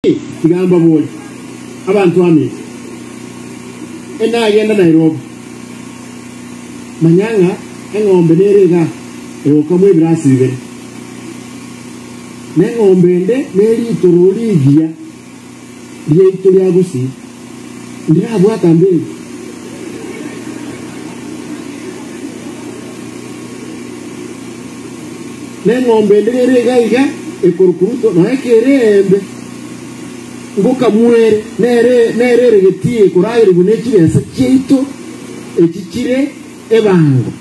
Tigamba boli abantu ame ena agenda Nairobi manyanga engombe nerega eyokamwe birasi bibere n'engombe nde neri turuligia lyeito lya gusi ndirabwata mbere n'engombe nde nerega iga ekurukuruto naekerembe ngoka muere nere getie kurayire bunekiresa kyeito ekikire ebango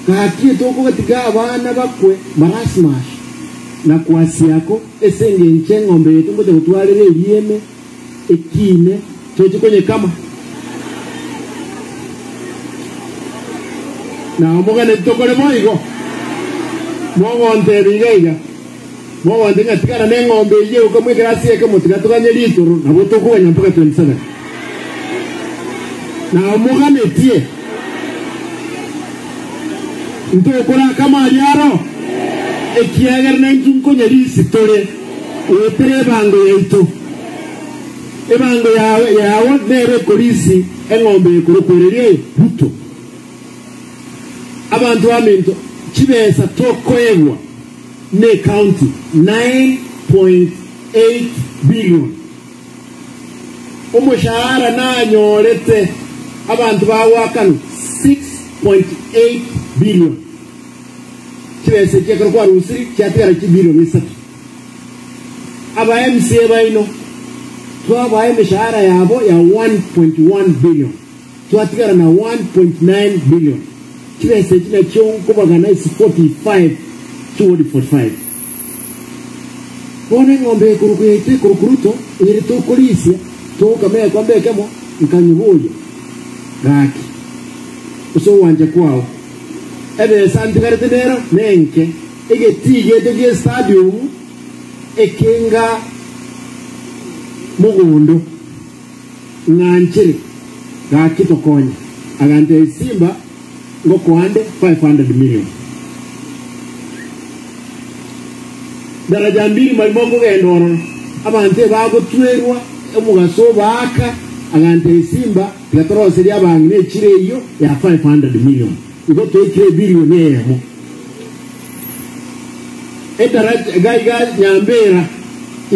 kakie toko katika abana bakwe marasmash na kwasi yako esenge nchengombe yetu ngote kutwalire elieme ekine chochi kwenye kama na omoga netokole moigo mogo ntebigaiga mwa ndinga tikana n'engombe ye ukamwe grasi yake mutikatuganye lituru nabo tokubanya mpaka 27 na muhametie ndokora kama yaro ekiager n'enjunko nyalisi tole utere bango yeito ebango yawe nere polisi engombe kurukorere buto abantu amento kibesa tokoegwa ne county 9.8 billion umushahara nanyorete abantu bawakano 6.8 billion kibese cyekero kwa rusiri cyatera kibillion isatu aba MCA baino twabaye mishahara yabo ya 1.1 billion twatigara na 1.9 billion kibese kina cyo kubagana 45 245 Bone ngombe kurukuruto iri to polisi to kamera kwambe kemo nkanyubuye gaki uso wanje kwao ebe santigarete nero nenke egetige de stadium ekenga mugundo ngankire gaki tokonya agante Simba ngo kwande 500 million daraja mbili malimogo gendoro abante bago twerwa emugaso baka agante Simba platrose lya bangi nekire iyo ya 500 million igo to 3 billion yemo edaraja gaiga nyambera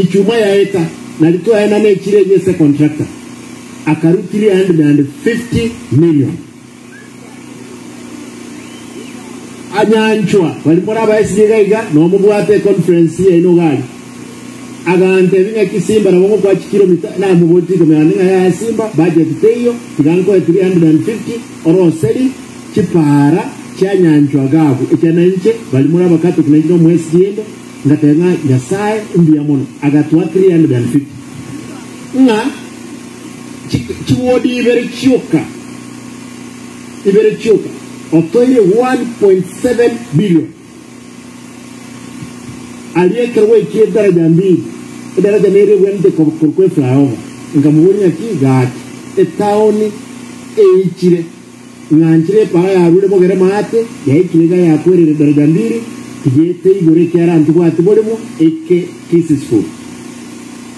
ichuma ya eta nalito ena nekire nye contractor akaru 350 million anyanchwa walimora baisiga no mubwate conference ye ino gali agante binga kisimba nabo kwa kilomita na muboti komyaninga ya Simba budget teyo tiganko 350 oroseli kipara cyanyanchwa gabu ekana nche walimora bakato kinajino mwezi yendo ngatenga yasaye mbiya mono agatwa 350 nga chiwodi ibere choka otoye 1.7 billion aliyekerwe kie daraja mbili daraja nere wende kurkwe flyover ngamuwonya ki gati etaoni eichire nganchire para yarude mogere mate yaikire ya kwerere daraja mbili kiyete igore kyara antibwati bolemo eke kisisful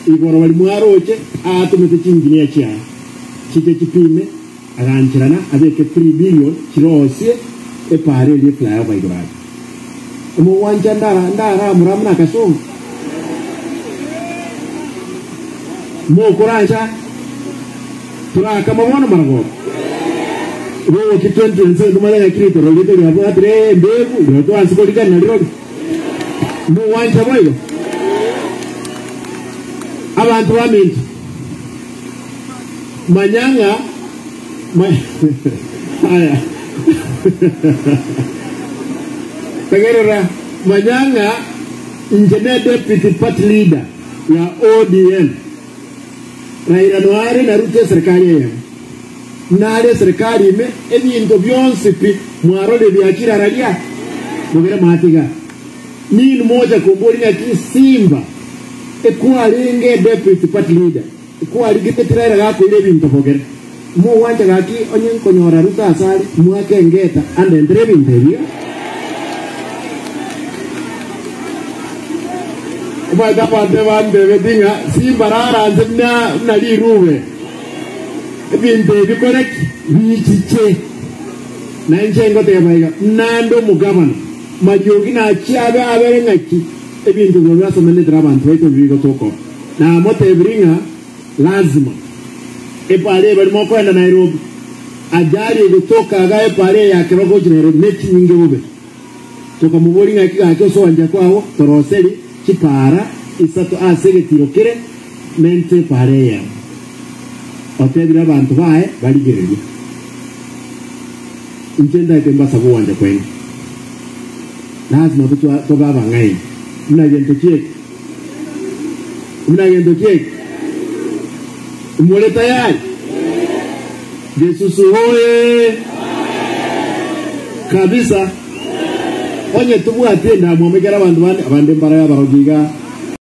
igoro wali mwaroche atumete chinginia kya kite kipime aganchirana abeke 3 billion kirose epare li flyer by grad mo wanja ndara muramna kasonga mo kuranja turaka mabono margo ro kitwente nse dumala krito ro lito ya badre mbegu ro to ansikolika na ro mo wanja boyo abantu bamintu manyanga haya Tegerera manyanga njene deputy party leader ya ODM Raila Noare na Ruto serikali ya nale serikali ime ebintu byonse pi mwarole byakira ralia mugera matiga ni mmoja kumbori na Simba ekwalenge deputy party leader ekwalingite tirera gako ile bintu bogera mu wanja gaki onyen konyora Ruto asali mwake ngeta ande ndrebi ndebia Bada bande bedinga si barara nzemna na liruwe. Binde bikorek bichiche. Na njengo te baiga nando mugabana. Majogi na chiabe abere ngaki. Ebintu goga somene trabantu weto bigo toko. Na mote bringa lazima. Epale bali mo kwenda Nairobi. Ajali kutoka gae pale ya kirogo jinero mechi nyingi ube. Toka mubori ngaki gake so anja kwawo toroseli chipara isato asege tirokere mente pare ya. Otebira abantu bae baligereje. Injenda itemba sabu anja kwenye. Lazima to baba ngai. Mnagendo kiek. Mwole tayari. Jesus hoye. Kabisa. Onye tubu atenda mwamegera abantu bande mbara ya barogiga.